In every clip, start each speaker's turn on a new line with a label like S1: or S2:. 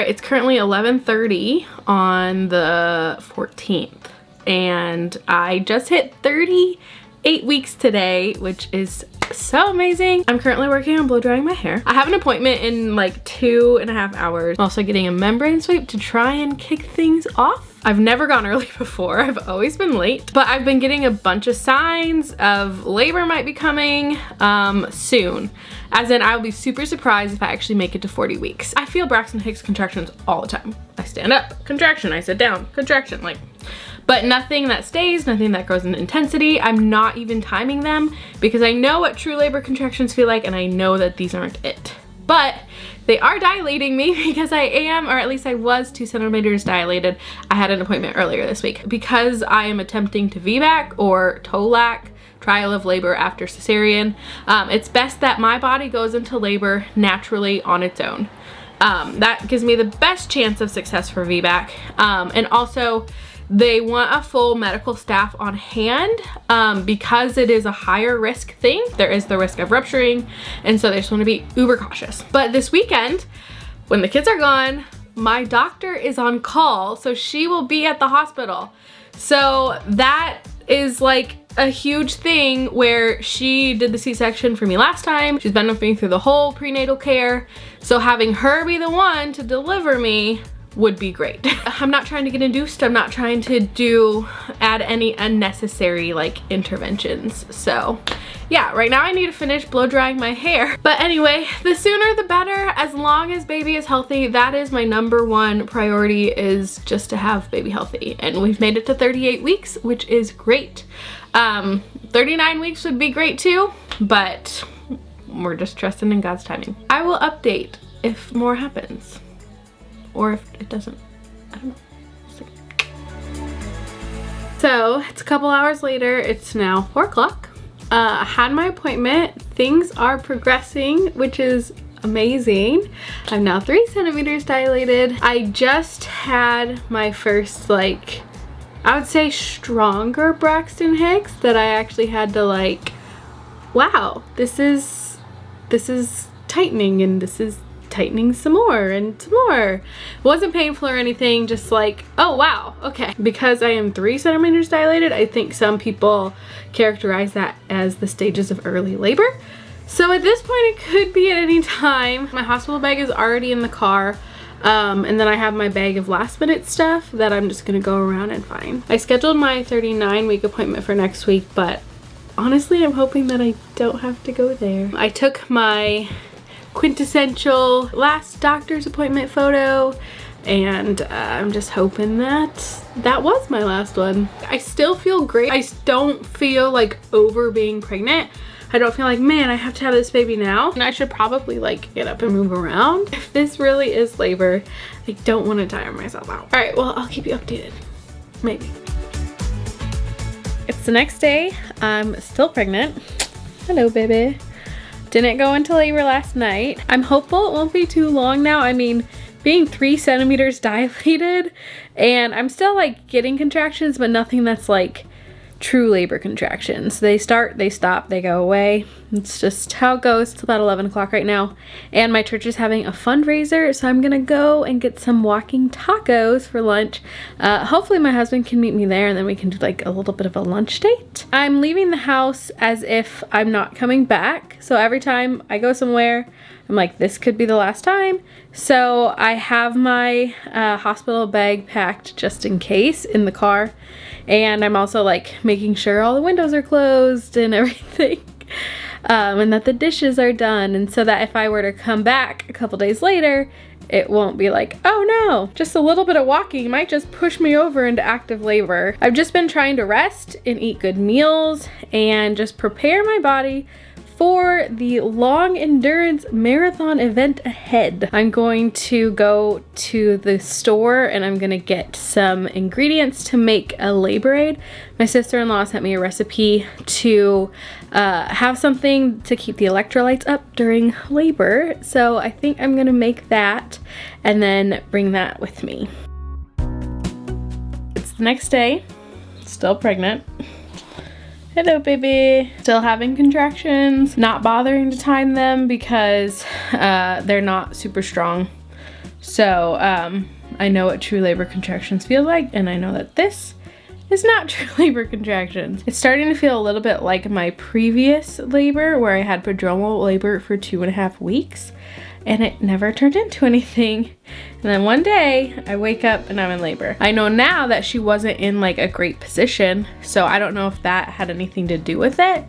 S1: right, it's currently 11:30 on the 14th, and I just hit 38 weeks today, which is so amazing. I'm currently working on blow drying my hair. I have an appointment in like 2.5 hours. I'm also getting a membrane sweep to try and kick things off. I've never gone early before. I've always been late, but I've been getting a bunch of signs of labor might be coming soon. As in, I'll be super surprised if I actually make it to 40 weeks. I feel Braxton Hicks contractions all the time. I stand up, contraction, I sit down, contraction, like, but nothing that stays, nothing that grows in intensity. I'm not even timing them because I know what true labor contractions feel like, and I know that these aren't it. But they are dilating me because I am, or at least I was 2 centimeters dilated. I had an appointment earlier this week. Because I am attempting to VBAC or TOLAC, trial of labor after cesarean, it's best that my body goes into labor naturally on its own. That gives me the best chance of success for VBAC. And also, they want a full medical staff on hand because it is a higher risk thing. There is the risk of rupturing, and so they just want to be uber cautious. But this weekend, when the kids are gone, my doctor is on call, so she will be at the hospital. So that is like a huge thing where she did the C-section for me last time. She's been with me through the whole prenatal care. So having her be the one to deliver me would be great. I'm not trying to get induced. I'm not trying to add any unnecessary like interventions. So yeah, right now I need to finish blow drying my hair. But anyway, the sooner the better, as long as baby is healthy. That is my #1 priority, is just to have baby healthy. And we've made it to 38 weeks, which is great. 39 weeks would be great too, but we're just trusting in God's timing. I will update if more happens. Or if it doesn't, I don't know. So it's a couple hours later. It's now 4 o'clock. I had my appointment. Things are progressing, which is amazing. I'm now 3 centimeters dilated. I just had my first, like, I would say stronger Braxton Hicks that I actually had to like, wow, this is tightening, and this is tightening some more and some more. It wasn't painful or anything, just like, oh wow, okay. Because I am 3 centimeters dilated, I think some people characterize that as the stages of early labor. So at this point it could be at any time. My hospital bag is already in the car. And then I have my bag of last minute stuff that I'm just gonna go around and find. I scheduled my 39-week appointment for next week, but honestly I'm hoping that I don't have to go there. I took my quintessential last doctor's appointment photo, and I'm just hoping that that was my last one. I still feel great. I don't feel like over being pregnant. I don't feel like, man, I have to have this baby now. And I should probably like get up and move around. If this really is labor, I don't want to tire myself out. All right, well, I'll keep you updated. Maybe. It's the next day. I'm still pregnant. Hello, baby. Didn't go into labor last night. I'm hopeful it won't be too long now. I mean, being 3 centimeters dilated, and I'm still like getting contractions, but nothing that's like true labor contractions. They start, they stop, they go away. It's just how it goes. It's about 11 o'clock right now, and my church is having a fundraiser, so I'm gonna go and get some walking tacos for lunch. Hopefully my husband can meet me there, and then we can do like a little bit of a lunch date. I'm leaving the house as if I'm not coming back, so every time I go somewhere I'm like, this could be the last time. So I have my hospital bag packed just in case in the car, and I'm also like making sure all the windows are closed and everything. And that the dishes are done, and so that if I were to come back a couple days later, it won't be like, oh no, just a little bit of walking might just push me over into active labor. I've just been trying to rest and eat good meals and just prepare my body for the long endurance marathon event ahead. I'm going to go to the store and I'm gonna get some ingredients to make a labor aid. My sister-in-law sent me a recipe to have something to keep the electrolytes up during labor. So I think I'm gonna make that and then bring that with me. It's the next day, still pregnant. Hello, baby. Still having contractions. Not bothering to time them because they're not super strong. So I know what true labor contractions feel like, and I know that this is not true labor contractions. It's starting to feel a little bit like my previous labor where I had prodromal labor for 2.5 weeks and it never turned into anything. And then one day I wake up and I'm in labor. I know now that she wasn't in like a great position, so I don't know if that had anything to do with it.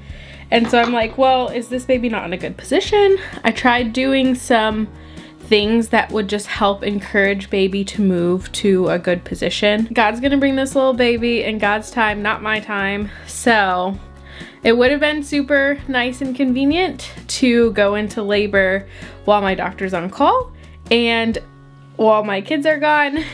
S1: And so I'm like, well, is this baby not in a good position? I tried doing some things that would just help encourage baby to move to a good position. God's gonna bring this little baby in God's time, not my time. So it would have been super nice and convenient to go into labor while my doctor's on call and while my kids are gone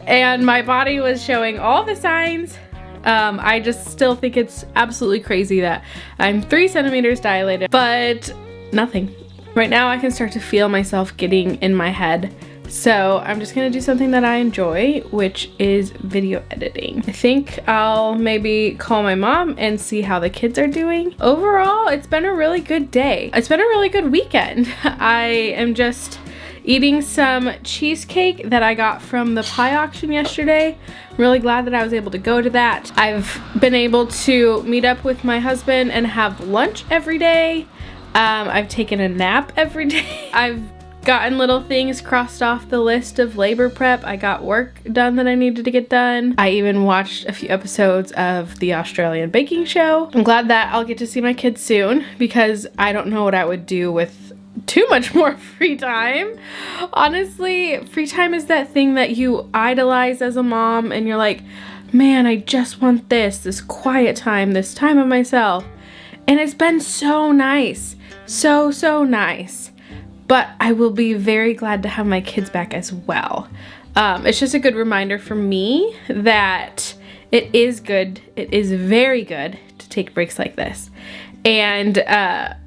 S1: and my body was showing all the signs. I just still think it's absolutely crazy that I'm 3 centimeters dilated, but nothing. Right now I can start to feel myself getting in my head. So I'm just gonna do something that I enjoy, which is video editing. I think I'll maybe call my mom and see how the kids are doing. Overall, it's been a really good day. It's been a really good weekend. I am just eating some cheesecake that I got from the pie auction yesterday. I'm really glad that I was able to go to that. I've been able to meet up with my husband and have lunch every day. I've taken a nap every day. I've gotten little things crossed off the list of labor prep. I got work done that I needed to get done. I even watched a few episodes of the Australian baking show. I'm glad that I'll get to see my kids soon because I don't know what I would do with too much more free time. Honestly, free time is that thing that you idolize as a mom and you're like, man, I just want this quiet time, this time of myself. And it's been so nice. So nice. But I will be very glad to have my kids back as well. It's just a good reminder for me that it is good, it is very good to take breaks like this. And,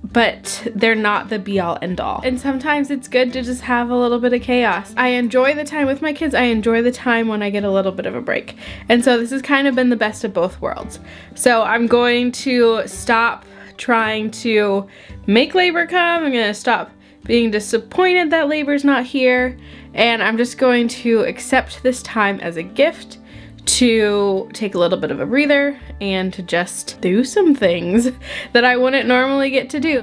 S1: but they're not the be all end all. And sometimes it's good to just have a little bit of chaos. I enjoy the time with my kids. I enjoy the time when I get a little bit of a break. And so this has kind of been the best of both worlds. So I'm going to stop trying to make labor come. I'm gonna stop being disappointed that labor's not here, and I'm just going to accept this time as a gift to take a little bit of a breather and to just do some things that I wouldn't normally get to do.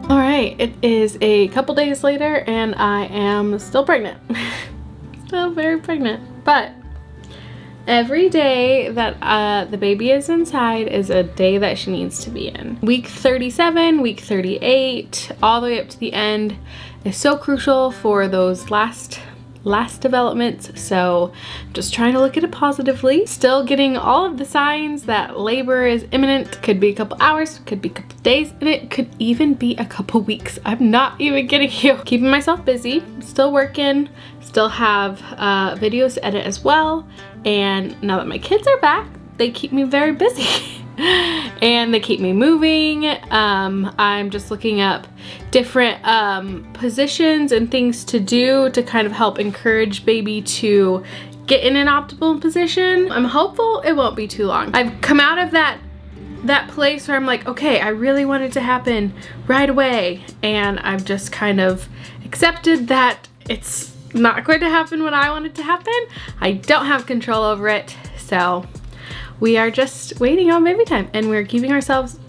S1: All right, it is a couple days later and I am still pregnant. Still very pregnant, but every day that the baby is inside is a day that she needs to be in. Week 37, week 38, all the way up to the end is so crucial for those last developments. So just trying to look at it positively. Still getting all of the signs that labor is imminent. Could be a couple hours, could be a couple days, and it could even be a couple weeks. I'm not even kidding you. Keeping myself busy, still working, still have videos to edit as well. And now that my kids are back, they keep me very busy and they keep me moving. I'm just looking up different positions and things to do to kind of help encourage baby to get in an optimal position. I'm hopeful it won't be too long. I've come out of that place where I'm like, okay, I really want it to happen right away. And I've just kind of accepted that it's not going to happen when I want it to happen. I don't have control over it. So we are just waiting on baby time and we're keeping ourselves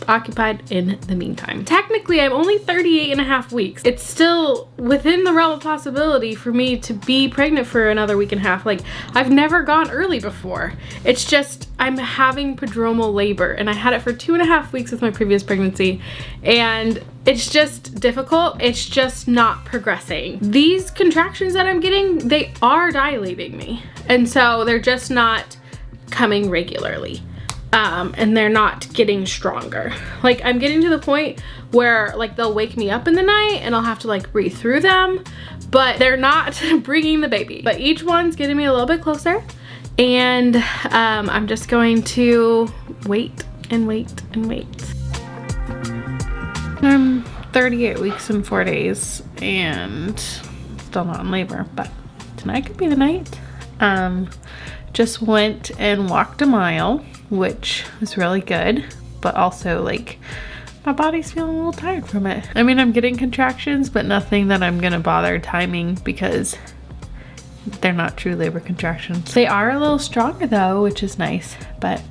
S1: occupied in the meantime. Technically, I'm only 38.5 weeks. It's still within the realm of possibility for me to be pregnant for another week and a half. Like, I've never gone early before. It's just, I'm having prodromal labor and I had it for 2.5 weeks with my previous pregnancy and it's just difficult. It's just not progressing. These contractions that I'm getting, they are dilating me. And so they're just not coming regularly. And they're not getting stronger. Like, I'm getting to the point where like they'll wake me up in the night and I'll have to like breathe through them, but they're not bringing the baby. But each one's getting me a little bit closer and I'm just going to wait and wait and wait. I'm 38 weeks and 4 days and still not in labor, but tonight could be the night. Just went and walked a mile, which was really good, but also like my body's feeling a little tired from it. I mean, I'm getting contractions, but nothing that I'm gonna bother timing because they're not true labor contractions. They are a little stronger though, which is nice, but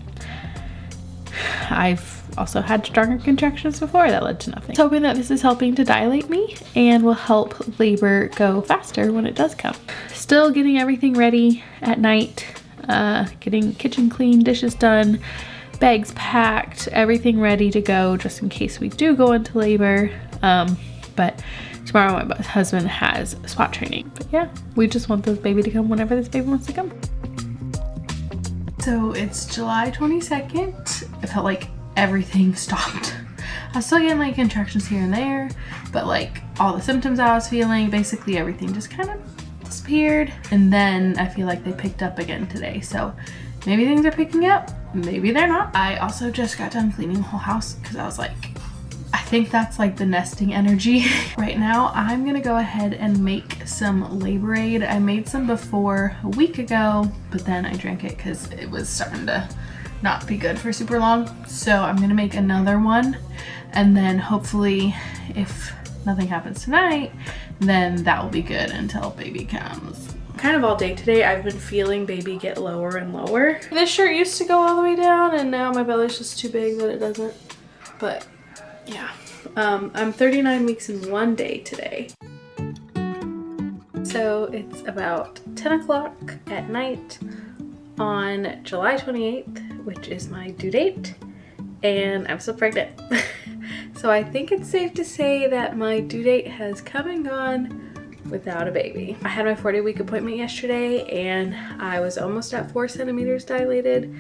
S1: I've also had stronger contractions before that led to nothing. Hoping that this is helping to dilate me and will help labor go faster when it does come. Still getting everything ready at night, getting kitchen clean, dishes done, bags packed, everything ready to go just in case we do go into labor. But tomorrow my husband has SWAT training. But yeah, we just want this baby to come whenever this baby wants to come. So it's July 22nd. I felt like everything stopped. I was still getting like contractions here and there, but like all the symptoms I was feeling, basically everything just kind of disappeared. And then I feel like they picked up again today. So maybe things are picking up, maybe they're not. I also just got done cleaning the whole house because I was like, I think that's like the nesting energy. Right now, I'm gonna go ahead and make some Labor Aid. I made some before a week ago, but then I drank it because it was starting to not be good for super long. So I'm gonna make another one, and then hopefully if nothing happens tonight, then that will be good until baby comes. Kind of all day today, I've been feeling baby get lower and lower. This shirt used to go all the way down, and now my belly's just too big that it doesn't. But yeah, I'm 39 weeks in 1 day today. So it's about 10 o'clock at night on July 28th, which is my due date, and I'm still pregnant. So I think it's safe to say that my due date has come and gone without a baby. I had my 40-week appointment yesterday, and I was almost at 4 centimeters dilated,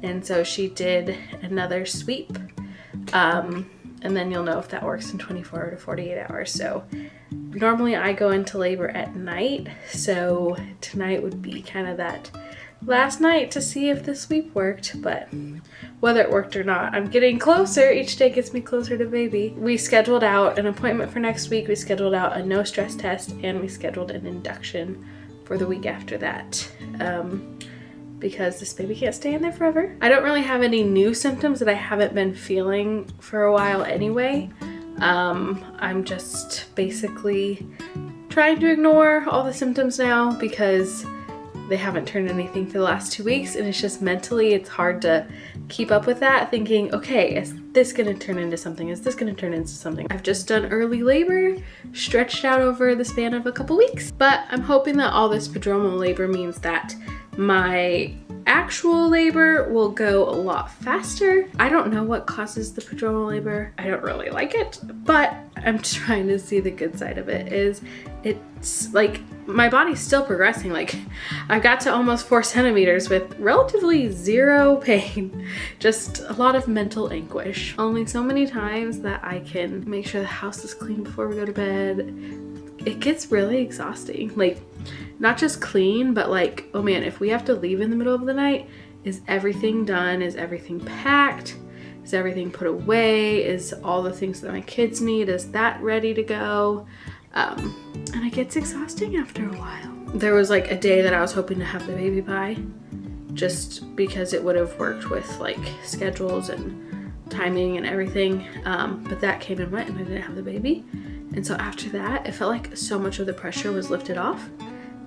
S1: and so she did another sweep, and then you'll know if that works in 24 to 48 hours. So normally I go into labor at night, so tonight would be kind of that last night to see if the sweep worked, but whether it worked or not, I'm getting closer. Each day gets me closer to baby. We scheduled out an appointment for next week. We scheduled out a no stress test, and we scheduled an induction for the week after that. Because this baby can't stay in there forever. I don't really have any new symptoms that I haven't been feeling for a while anyway. I'm just basically trying to ignore all the symptoms now because they haven't turned anything for the last 2 weeks, and it's just mentally it's hard to keep up with that, thinking, okay, is this gonna turn into something? Is this gonna turn into something? I've just done early labor, stretched out over the span of a couple weeks, but I'm hoping that all this prodromal labor means that my actual labor will go a lot faster. I don't know what causes the prodromal labor. I don't really like it, but I'm trying to see the good side of it. It's like my body's still progressing. Like I got to almost 4 centimeters with relatively zero pain, just a lot of mental anguish. Only so many times that I can make sure the house is clean before we go to bed. It gets really exhausting. Like not just clean, but like, oh man, if we have to leave in the middle of the night, is everything done? Is everything packed? Is everything put away? Is all the things that my kids need, is that ready to go? And it gets exhausting after a while. There was like a day that I was hoping to have the baby by, just because it would have worked with like schedules and timing and everything. But that came and went, and I didn't have the baby. And so after that, it felt like so much of the pressure was lifted off,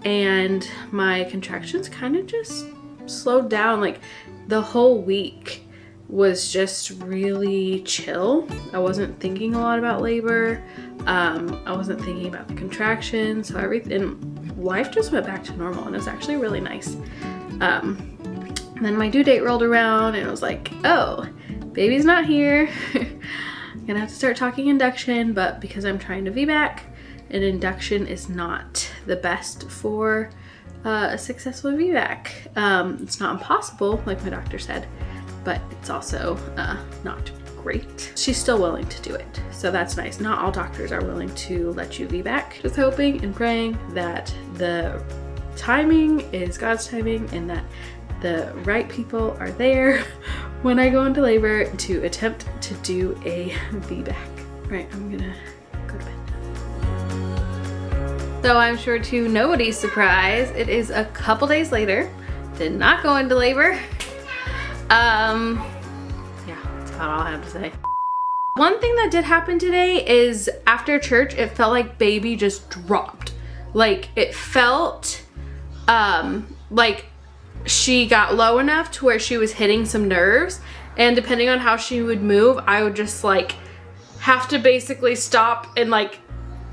S1: and my contractions kind of just slowed down. Like the whole week was just really chill. I wasn't thinking a lot about labor. I wasn't thinking about the contractions. So everything, life just went back to normal, and it was actually really nice. And then my due date rolled around, and it was like, oh, baby's not here. I'm gonna have to start talking induction, but because I'm trying to VBAC, an induction is not the best for a successful VBAC. It's not impossible, like my doctor said, but it's also not great. She's still willing to do it, so that's nice. Not all doctors are willing to let you VBAC. Just hoping and praying that the timing is God's timing, and that the right people are there when I go into labor to attempt to do a VBAC. Right, I'm gonna go to bed. So I'm sure to nobody's surprise, it is a couple days later. Did not go into labor. Yeah, that's about all I have to say. One thing that did happen today is after church, it felt like baby just dropped. Like it felt like she got low enough to where she was hitting some nerves, and depending on how she would move, I would just like have to basically stop and like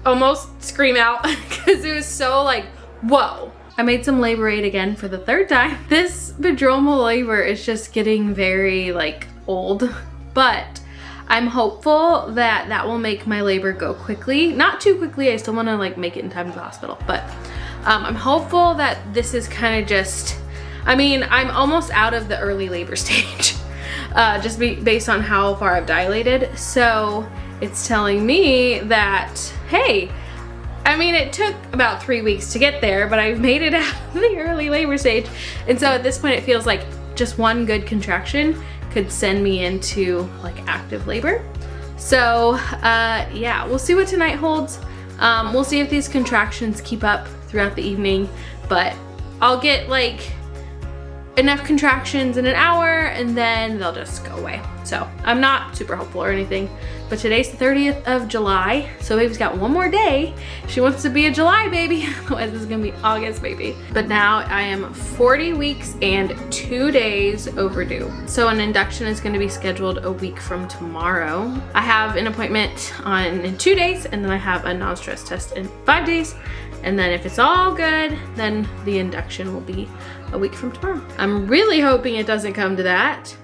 S1: almost scream out because it was so like, whoa. I made some labor aid again for the 3rd time. This Prodromal labor is just getting very like old, but I'm hopeful that that will make my labor go quickly. Not too quickly, I still wanna like make it in time to the hospital, but I'm hopeful that this is kind of just, I mean, I'm almost out of the early labor stage, just based on how far I've dilated. So it's telling me that, hey, I mean, it took about 3 weeks to get there, but I've made it out of the early labor stage. And so at this point, it feels like just one good contraction could send me into like active labor. So yeah, we'll see what tonight holds. We'll see if these contractions keep up throughout the evening, but I'll get like enough contractions in an hour and then they'll just go away. So I'm not super hopeful or anything, but today's the 30th of July, so baby's got one more day. She wants to be a July baby, otherwise this is gonna be August baby. But now I am 40 weeks and 2 days overdue. So an induction is gonna be scheduled a week from tomorrow. I have an appointment in 2 days, and then I have a non-stress test in 5 days. And then if it's all good, then the induction will be a week from tomorrow. I'm really hoping it doesn't come to that.